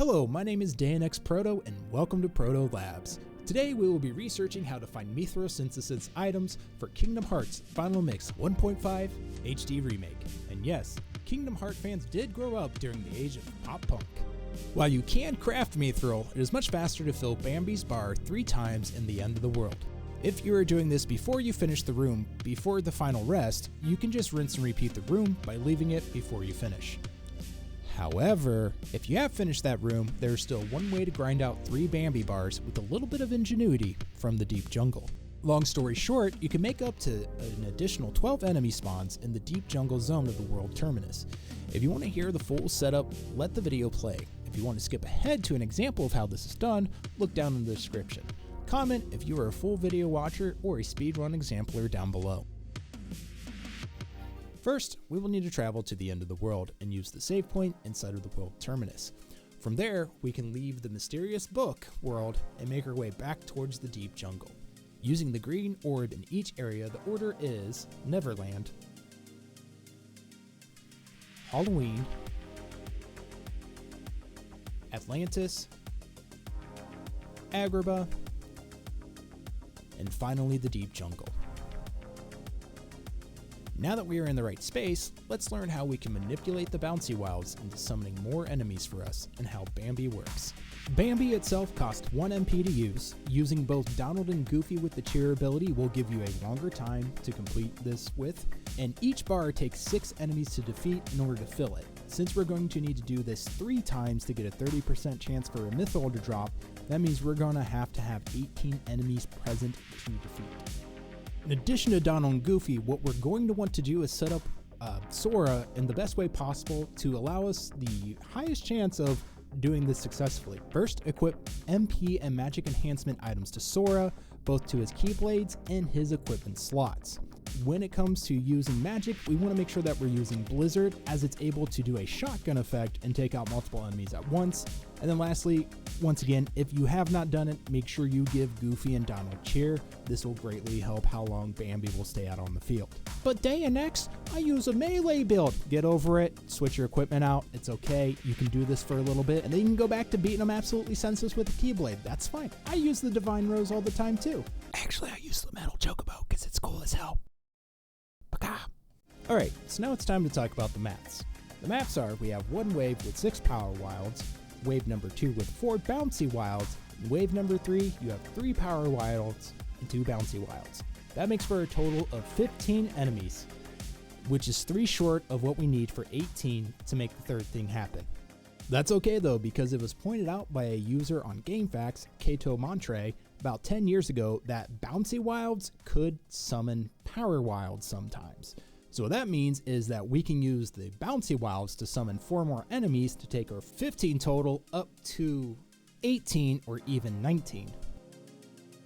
Hello, my name is DanXProto and welcome to Proto Labs. Today we will be researching how to find Mythril synthesis items for Kingdom Hearts Final Mix 1.5 HD Remake. And yes, Kingdom Hearts fans did grow up during the age of pop punk. While you can craft Mythril, it is much faster to fill Bambi's bar 3 times in the end of the world. If you are doing this before you finish the room, before the final rest, you can just rinse and repeat the room by leaving it before you finish. However, if you have finished that room, there is still one way to grind out 3 Bambi bars with a little bit of ingenuity from the deep jungle. Long story short, you can make up to an additional 12 enemy spawns in the deep jungle zone of the world terminus. If you want to hear the full setup, let the video play. If you want to skip ahead to an example of how this is done, look down in the description. Comment if you are a full video watcher or a speedrun exemplar down below. First, we will need to travel to the end of the world and use the save point inside of the world terminus. From there, we can leave the mysterious book world and make our way back towards the deep jungle. Using the green orb in each area, the order is Neverland, Halloween, Atlantis, Agrabah, and finally the deep jungle. Now that we are in the right space, let's learn how we can manipulate the bouncy wilds into summoning more enemies for us and how Bambi works. Bambi itself costs 1 MP to use. Using both Donald and Goofy with the cheer ability will give you a longer time to complete this with, and each bar takes 6 enemies to defeat in order to fill it. Since we're going to need to do this 3 times to get a 30% chance for a Mythril to drop, that means we're going to have 18 enemies present to defeat. In addition to Donald and Goofy, what we're going to want to do is set up Sora in the best way possible to allow us the highest chance of doing this successfully. First, equip MP and magic enhancement items to Sora, both to his Keyblades and his equipment slots. When it comes to using magic, we want to make sure that we're using Blizzard, as it's able to do a shotgun effect and take out multiple enemies at once. And then lastly, once again, if you have not done it, make sure you give Goofy and Donald cheer. This will greatly help how long Bambi will stay out on the field. But day and next, I use a melee build. Get over it, switch your equipment out, it's okay. You can do this for a little bit, and then you can go back to beating them absolutely senseless with a Keyblade. That's fine. I use the Divine Rose all the time too. Actually, I use the Metal Chocobo because it's cool as hell. Alright, so now it's time to talk about the maps. The maps are, we have one wave with 6 power wilds, wave number 2 with 4 bouncy wilds, and wave number 3, you have 3 power wilds and 2 bouncy wilds. That makes for a total of 15 enemies, which is 3 short of what we need for 18 to make the third thing happen. That's okay though, because it was pointed out by a user on GameFAQs, Kaetomontre, about 10 years ago that bouncy wilds could summon power wilds sometimes. So what that means is that we can use the bouncy wilds to summon 4 more enemies to take our 15 total up to 18 or even 19.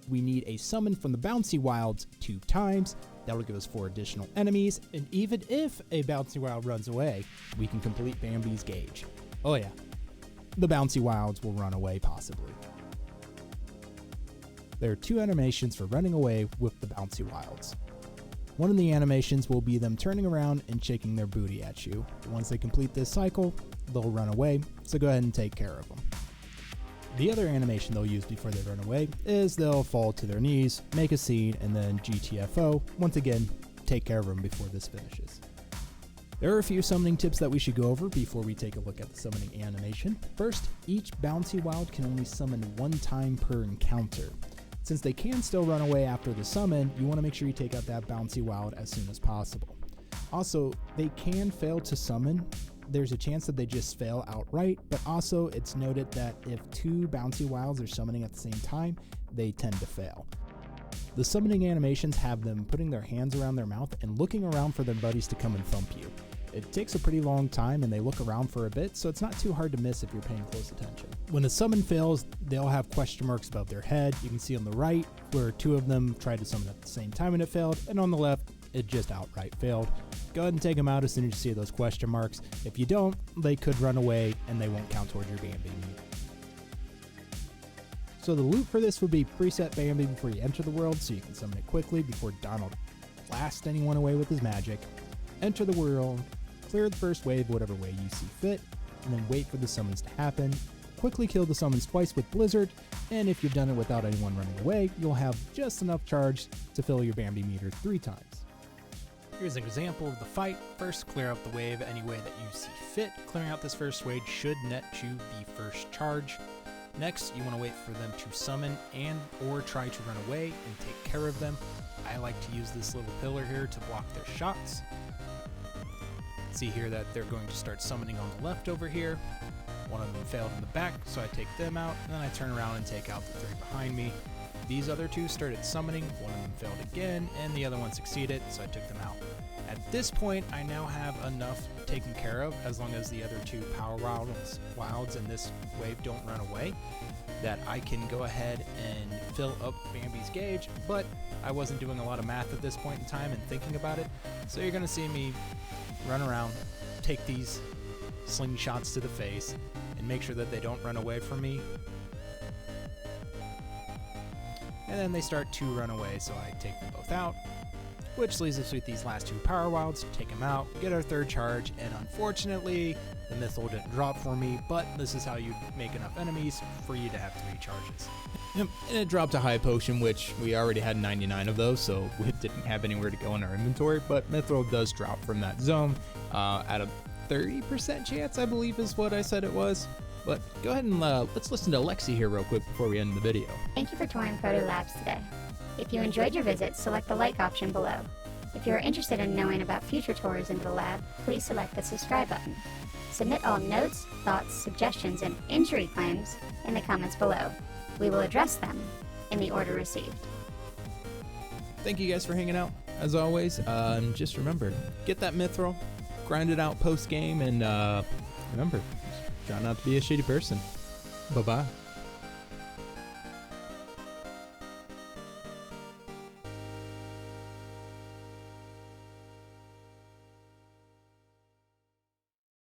We need a summon from the bouncy wilds 2 times. That will give us 4 additional enemies, and even if a bouncy wild runs away, we can complete Bambi's gauge. Oh yeah, the bouncy wilds will run away possibly. There are 2 animations for running away with the bouncy wilds. One of the animations will be them turning around and shaking their booty at you. Once they complete this cycle, they'll run away, so go ahead and take care of them. The other animation they'll use before they run away is they'll fall to their knees, make a scene, and then GTFO. Once again, take care of them before this finishes. There are a few summoning tips that we should go over before we take a look at the summoning animation. First, each bouncy wild can only summon 1 time per encounter. Since they can still run away after the summon, you want to make sure you take out that bouncy wild as soon as possible. Also, they can fail to summon. There's a chance that they just fail outright, but also it's noted that if 2 bouncy wilds are summoning at the same time, they tend to fail. The summoning animations have them putting their hands around their mouth and looking around for their buddies to come and thump you. It takes a pretty long time and they look around for a bit, so it's not too hard to miss if you're paying close attention. When a summon fails, they'll have question marks above their head. You can see on the right where 2 of them tried to summon at the same time and it failed, and on the left, it just outright failed. Go ahead and take them out as soon as you see those question marks. If you don't, they could run away and they won't count towards your Bambi. So the loot for this would be preset Bambi before you enter the world, so you can summon it quickly before Donald blasts anyone away with his magic. Enter the world, clear the first wave whatever way you see fit, and then wait for the summons to happen. quickly kill the summons twice with Blizzard, and if you've done it without anyone running away, you'll have just enough charge to fill your Bambi meter 3 times. Here's an example of the fight. First, clear out the wave any way that you see fit. Clearing out this first wave should net you the first charge. Next, you want to wait for them to summon and or try to run away and take care of them. I like to use this little pillar here to block their shots. See here that they're going to start summoning on the left over here. One of them failed in the back, so I take them out, and then I turn around and take out the 3 behind me. These other 2 started summoning, one of them failed again, and the other one succeeded, so I took them out. At this point, I now have enough taken care of, as long as the other 2 power wilds in this wave don't run away, that I can go ahead and fill up Bambi's gauge, but I wasn't doing a lot of math at this point in time and thinking about it, so you're going to see me run around, take these slingshots to the face, and make sure that they don't run away from me. And then they start to run away, so I take them both out, which leaves us with these last 2 power wilds. Take them out, get our 3rd charge, and unfortunately, the Mythril didn't drop for me, but this is how you make enough enemies for you to have 3 charges. Yep, and it dropped a high potion, which we already had 99 of those, so we didn't have anywhere to go in our inventory, but Mythril does drop from that zone at a 30% chance, I believe is what I said it was. But go ahead and let's listen to Lexi here real quick before we end the video. Thank you for touring Proto Labs today. If you enjoyed your visit, select the like option below. If you are interested in knowing about future tours into the lab, please select the subscribe button. Submit all notes, thoughts, suggestions, and injury claims in the comments below. We will address them in the order received. Thank you guys for hanging out, as always. And just remember, get that Mythril, grind it out post-game, and remember, try not to be a shitty person. Bye-bye.